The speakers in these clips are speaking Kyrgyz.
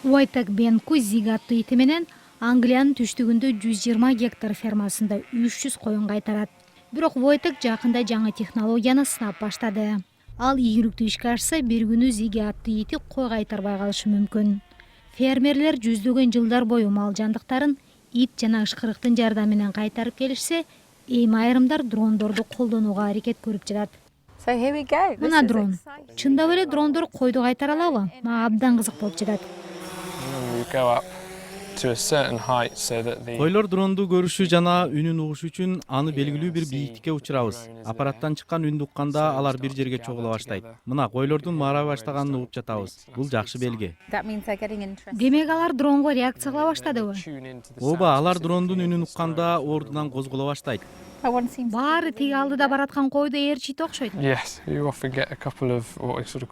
Уайтек Бенку Зиг аттуу ити менен Англиянын түштүгүндө 120 гектар фермасында 300 коюн кайтарат. Бирок Войтек жакында жаңы технологияны сынап баштады. Ал ийгиликтүү ишке ашса, бир күнү Зиги аттуу ити кой кайтарбай калышы мүмкүн. Фермерлер жүздөгөн жылдар бою мал жандыктарын ит жана ышкырыктын жардамы менен кайтарып келишсе, эми айрымдар дрондорду колдонууга аракет көрүп жатат. Мына дрон. Чындап эле дрондор койду кайтара алабы? Мага абдан кызык болуп жатат. Койлор дронду көрүшү жана үнүн угуш үчүн аны белгилүү бир бийиктикке учурабыз. Аппараттан чыккан үндү укканда алар бир жерге чогула баштайт. Мына койлордун маарай баштаганын угуп жатабыз. Бул жакшы белги. Демек алар дронго реакция кыла баштадыбы? Ооба, алар дрондун үнүн укканда ордунан козголо баштайт. Баары тиги алдыда бараткан койду ээрчийт окшойт.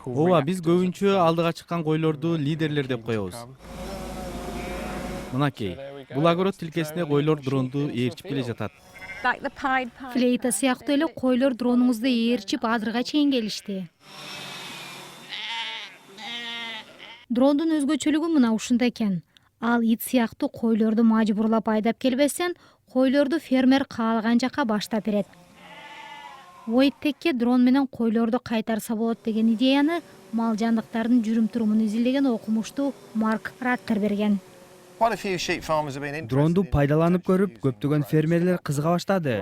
Ооба, биз көбүнчө алдыга чыккан койлорду лидерлер деп коебуз. Мынакей, бул огород тилкесине койлор дронду ээрчип келе жатат. Флейта сыяктуу эле койлор дронуңузду ээрчип адырга чейин келишти. Дрондун өзгөчөлүгү мына ушунда экен. Ал ит сыяктуу койлорду мажбурлап айдап келбестен, койлорду фермер каалаган жака баштап берет. Войтекке дрон менен койлорду кайтарса болот деген идеяны мал жандыктардын жүрүм-турумун изилдеген окумуштуу Марк Раттер берген. Дронду пайдаланып көрүп, көптөгөн фермерлер кызыга баштады.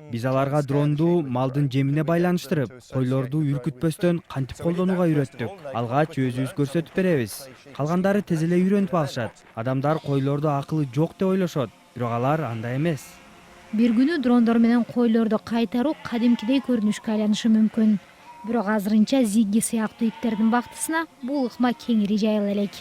Биз аларга дронду малдын жемине байланыштырып, койлорду үркүтпөстөн кантип колдонууга үйрөттүк. Алгач өзүбүз көрсөтүп беребиз. Калгандары тез эле үйрөнүп алышат. Адамдар койлорду акылы жок деп ойлошот, бирок алар андай эмес. Бир күнү дрондор менен койлорду кайтаруу кадимкидей көрүнүшкө айланышы мүмкүн. Бирок азырынча Зигги сыяктуу иттердин бактысына бул ыкма кеңири жайыла элек.